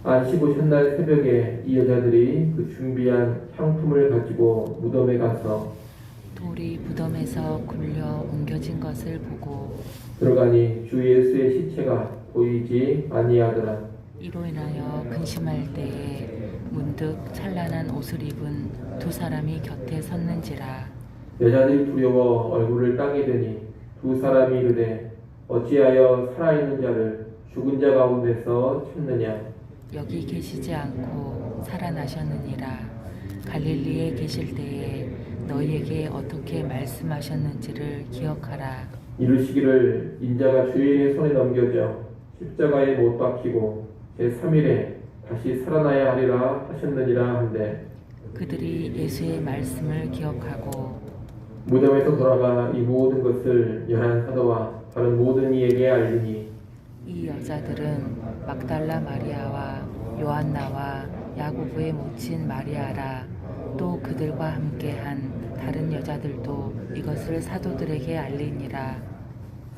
안식오 첫날 새벽에 이 여자들이 그 준비한 향품을 가지고 무덤에 가서 돌이 무덤에서 굴려 옮겨진 것을 보고 들어가니 주 예수의 시체가 보이지 아니하더라. 이로 인하여 근심할 때에 문득 찬란한 옷을 입은 두 사람이 곁에 섰는지라. 여자들이 두려워 얼굴을 땅에 대니 두 사람이 이르되 어찌하여 살아있는 자를 죽은 자 가운데서 찾느냐. 여기 계시지 않고 살아나셨느니라. 갈릴리에 계실 때에 너희에게 어떻게 말씀하셨는지를 기억하라. 이르시기를 인자가 주인의 손에 넘겨져 십자가에 못 박히고 제3일에 다시 살아나야 하리라 하셨느니라 한데 그들이 예수의 말씀을 기억하고 무덤에서 돌아가 이 모든 것을 열한 사도와 다른 모든 이에게 알리니 이 여자들은 막달라 마리아와 요한나와 야고보의 모친 마리아라. 또 그들과 함께한 다른 여자들도 이것을 사도들에게 알리니라.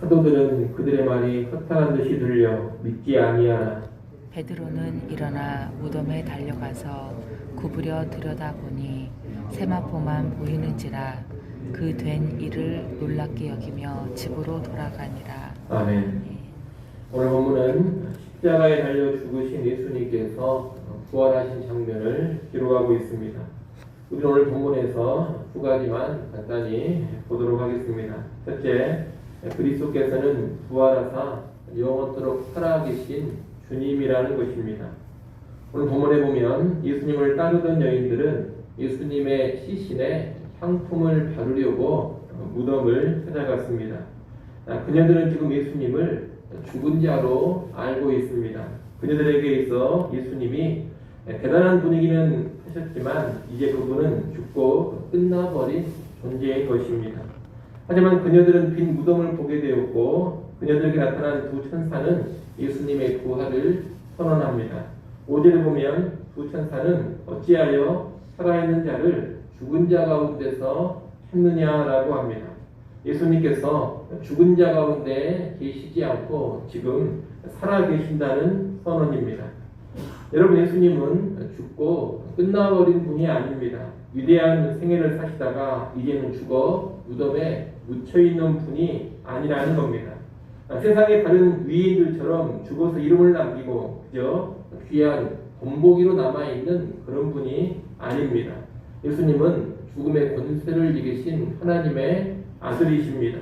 사도들은 그들의 말이 허탄한 듯이 들려 믿지 아니하나 베드로는 일어나 무덤에 달려가서 구부려 들여다보니 세마포만 보이는지라. 그 된 일을 놀랍게 여기며 집으로 돌아가니라. 아멘. 오늘 본문은 십자가에 달려 죽으신 예수님께서 부활하신 장면을 기록하고 있습니다. 우리는 오늘 본문에서 두 가지만 간단히 보도록 하겠습니다. 첫째, 그리스도께서는 부활하사 영원토록 살아계신 주님이라는 것입니다. 오늘 본문에 보면 예수님을 따르던 여인들은 예수님의 시신에 향품을 바르려고 무덤을 찾아갔습니다. 그녀들은 지금 예수님을 죽은 자로 알고 있습니다. 그녀들에게 있어 예수님이 대단한 분이기는 하셨지만 이제 그분은 죽고 끝나버린 존재인 것입니다. 하지만 그녀들은 빈 무덤을 보게 되었고 그녀들에게 나타난 두 천사는 예수님의 부활을 선언합니다. 5절에 보면 두 천사는 어찌하여 살아있는 자를 죽은 자 가운데서 찾느냐라고 합니다. 예수님께서 죽은 자 가운데 계시지 않고 지금 살아계신다는 선언입니다. 여러분, 예수님은 죽고 끝나버린 분이 아닙니다. 위대한 생애를 사시다가 이제는 죽어 무덤에 묻혀있는 분이 아니라는 겁니다. 세상의 다른 위인들처럼 죽어서 이름을 남기고 그저 귀한 본보기로 남아있는 그런 분이 아닙니다. 예수님은 죽음의 권세를 이기신 하나님의 아들이십니다.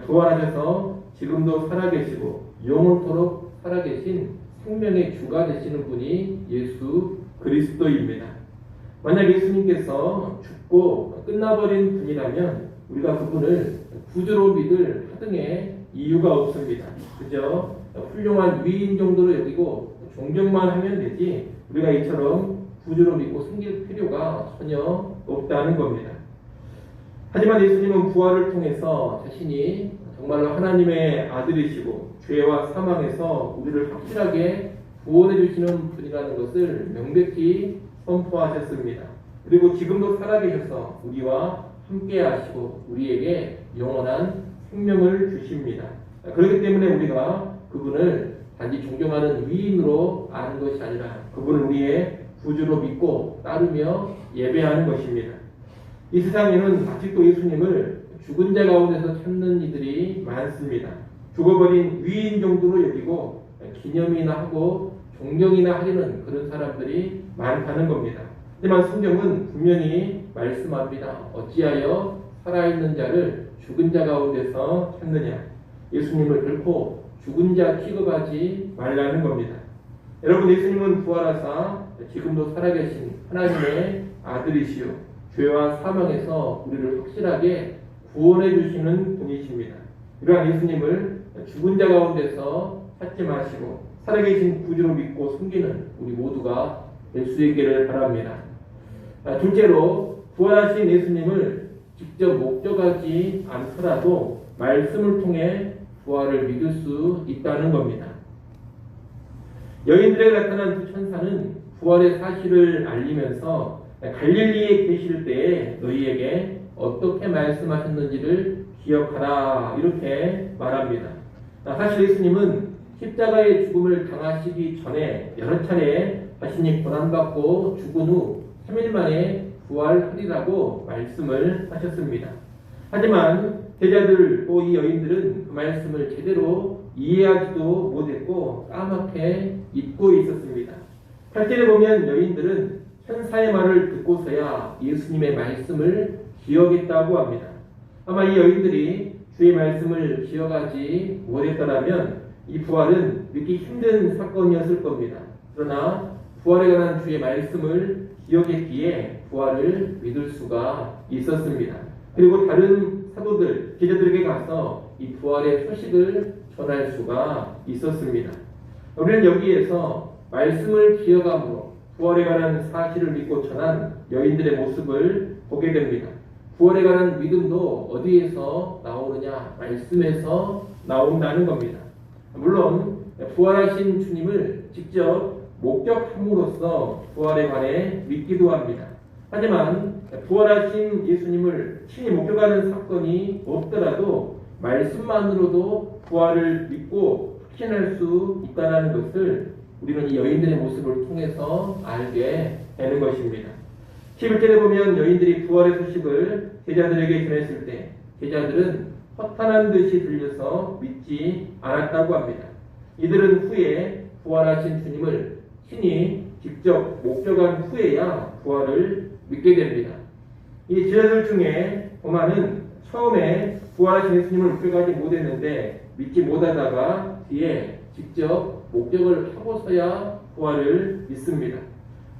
부활하셔서 지금도 살아계시고 영원토록 살아계신 생명의 주가 되시는 분이 예수 그리스도입니다. 만약 예수님께서 죽고 끝나버린 분이라면 우리가 그분을 구주로 믿을 하등의 이유가 없습니다. 그저 훌륭한 위인 정도로 여기고 존경만 하면 되지 우리가 이처럼 구주로 믿고 섬길 필요가 전혀 없다는 겁니다. 하지만 예수님은 부활을 통해서 자신이 정말로 하나님의 아들이시고 죄와 사망에서 우리를 확실하게 구원해 주시는 분이라는 것을 명백히 선포하셨습니다. 그리고 지금도 살아계셔서 우리와 함께 하시고 우리에게 영원한 생명을 주십니다. 그렇기 때문에 우리가 그분을 단지 존경하는 위인으로 아는 것이 아니라 그분을 우리의 구주로 믿고 따르며 예배하는 것입니다. 이 세상에는 아직도 예수님을 죽은 자 가운데서 찾는 이들이 많습니다. 죽어버린 위인 정도로 여기고 기념이나 하고 존경이나 하려는 그런 사람들이 많다는 겁니다. 하지만 성경은 분명히 말씀합니다. 어찌하여 살아있는 자를 죽은 자 가운데서 찾느냐. 예수님을 결코 죽은 자 취급하지 말라는 겁니다. 여러분, 예수님은 부활하사 지금도 살아계신 하나님의 아들이시요 죄와 사망에서 우리를 확실하게 구원해 주시는 분이십니다. 이러한 예수님을 죽은 자 가운데서 찾지 마시고 살아계신 구주로 믿고 섬기는 우리 모두가 될 수 있기를 바랍니다. 둘째로 부활하신 예수님을 직접 목격하지 않더라도 말씀을 통해 부활을 믿을 수 있다는 겁니다. 여인들에게 나타난 두 천사는 부활의 사실을 알리면서 갈릴리에 계실 때에 너희에게 어떻게 말씀하셨는지를 기억하라 이렇게 말합니다. 사실 예수님은 십자가의 죽음을 당하시기 전에 여러 차례 자신이 고난받고 죽은 후 3일 만에 부활하리라고 말씀을 하셨습니다. 하지만 제자들 또 이 여인들은 그 말씀을 제대로 이해하지도 못했고 까맣게 잊고 있었습니다. 8절에 보면 여인들은 천사의 말을 듣고서야 예수님의 말씀을 기억했다고 합니다. 아마 이 여인들이 주의 말씀을 기억하지 못했더라면 이 부활은 믿기 힘든 사건이었을 겁니다. 그러나 부활에 관한 주의 말씀을 기억했기에 부활을 믿을 수가 있었습니다. 그리고 다른 사도들, 제자들에게 가서 이 부활의 소식을 전할 수가 있었습니다. 우리는 여기에서 말씀을 기억함으로 부활에 관한 사실을 믿고 전한 여인들의 모습을 보게 됩니다. 부활에 관한 믿음도 어디에서 나오느냐? 말씀에서 나온다는 겁니다. 물론 부활하신 주님을 직접 목격함으로써 부활에 관해 믿기도 합니다. 하지만 부활하신 예수님을 친히 목격하는 사건이 없더라도 말씀만으로도 부활을 믿고 확신할 수 있다는 것을 우리는 이 여인들의 모습을 통해서 알게 되는 것입니다. 11절에 보면 여인들이 부활의 소식을 제자들에게 전했을 때 제자들은 허탄한 듯이 들려서 믿지 않았다고 합니다. 이들은 후에 부활하신 주님을 친히 직접 목격한 후에야 부활을 믿게 됩니다. 이 제자들 중에 보면은 처음에 부활하신 예수님을 목격하지 못했는데 믿지 못하다가 뒤에 직접 목격을 하고서야 부활을 믿습니다.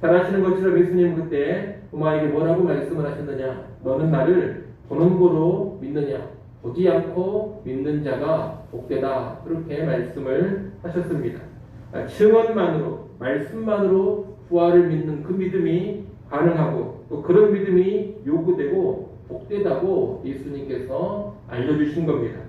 잘 아시는 것처럼 예수님은 그때 도마에게 뭐라고 말씀을 하셨느냐? 너는 나를 보는 거로 믿느냐? 보지 않고 믿는 자가 복되다. 그렇게 말씀을 하셨습니다. 증언만으로, 말씀만으로 부활을 믿는 그 믿음이 가능하고 또 그런 믿음이 요구되고 복되다고 예수님께서 알려주신 겁니다.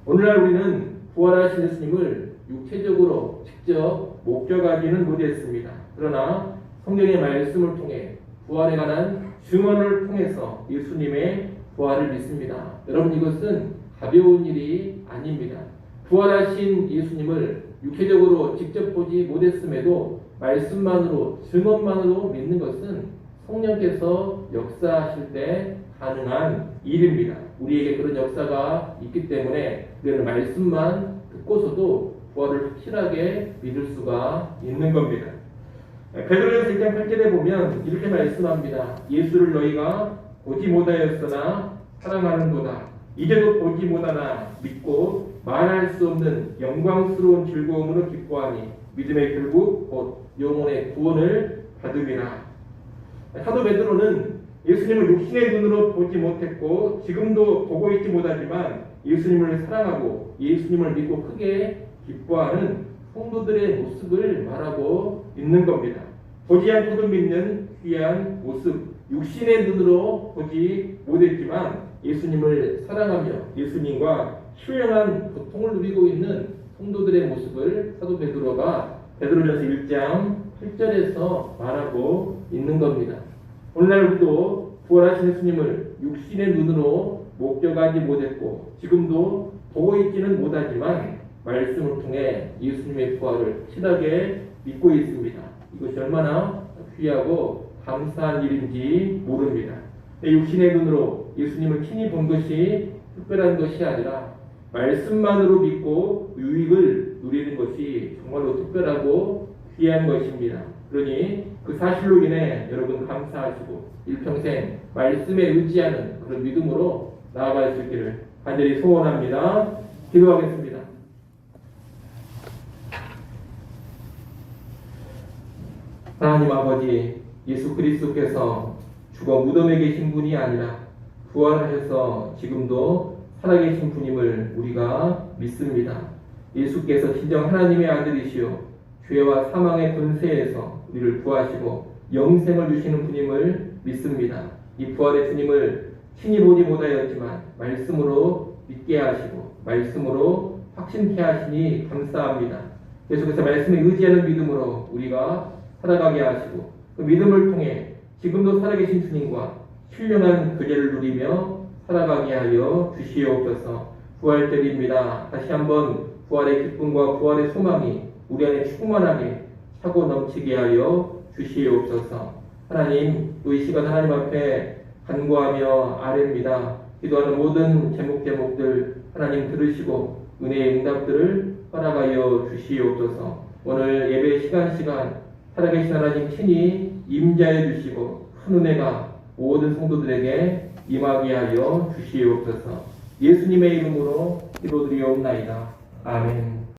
오늘날 우리는 부활하신 예수님을 육체적으로 직접 목격하지는 못했습니다. 그러나 성경의 말씀을 통해 부활에 관한 증언을 통해서 예수님의 부활을 믿습니다. 여러분 이것은 가벼운 일이 아닙니다. 부활하신 예수님을 육체적으로 직접 보지 못했음에도 말씀만으로 증언만으로 믿는 것은 성령께서 역사하실 때 가능한 일입니다. 우리에게 그런 역사가 있기 때문에 우리는 말씀만 듣고서도 부활을 확실하게 믿을 수가 있는 겁니다. 베드로전서 1장 8절에 보면 이렇게 말씀합니다. 예수를 너희가 보지 못하였으나 사랑하는도다. 이제도 보지 못하나 믿고 말할 수 없는 영광스러운 즐거움으로 기뻐하니 믿음의 결국 곧 영혼의 구원을 받음이라. 사도 베드로는 예수님을 육신의 눈으로 보지 못했고 지금도 보고 있지 못하지만 예수님을 사랑하고 예수님을 믿고 크게 기뻐하는 성도들의 모습을 말하고 있는 겁니다. 보지 않고도 믿는 귀한 모습, 육신의 눈으로 보지 못했지만 예수님을 사랑하며 예수님과 신령한 고통을 누리고 있는 성도들의 모습을 사도 베드로가 베드로전서 1장 8절에서 말하고 있는 겁니다. 오늘날 우리도 부활하신 예수님을 육신의 눈으로 목격하지 못했고 지금도 보고 있지는 못하지만 말씀을 통해 예수님의 부활을 확실하게 믿고 있습니다. 이것이 얼마나 귀하고 감사한 일인지 모릅니다. 육신의 눈으로 예수님을 친히 본 것이 특별한 것이 아니라 말씀만으로 믿고 유익을 누리는 것이 정말로 특별하고 귀한 것입니다. 그러니 그 사실로 인해 여러분 감사하시고 일평생 말씀에 의지하는 그런 믿음으로 나아갈 수 있기를 간절히 소원합니다. 기도하겠습니다. 하나님 아버지, 예수 그리스도께서 죽어 무덤에 계신 분이 아니라 부활하셔서 지금도 살아계신 분임을 우리가 믿습니다. 예수께서 진정 하나님의 아들이시요 죄와 사망의 권세에서 우리를 구하시고 영생을 주시는 분임을 믿습니다. 이 부활의 주님을 친히 보지 못하였지만 말씀으로 믿게 하시고 말씀으로 확신케 하시니 감사합니다. 계속해서 말씀에 의지하는 믿음으로 우리가 살아가게 하시고 그 믿음을 통해 지금도 살아계신 주님과 신령한 교제를 누리며 살아가게 하여 주시옵소서. 부활절입니다. 다시 한번 부활의 기쁨과 부활의 소망이 우리 안에 충만하게 차고 넘치게 하여 주시옵소서. 하나님, 또 이 시간 하나님 앞에 간구하며 아뢰입니다. 기도하는 모든 제목들 하나님 들으시고 은혜의 응답들을 허락하여 주시옵소서. 오늘 예배 시간 살아계신 하나님 친히 임자해 주시고 큰 은혜가 모든 성도들에게 임하게 하여 주시옵소서. 예수님의 이름으로 기도드리옵나이다. 아멘.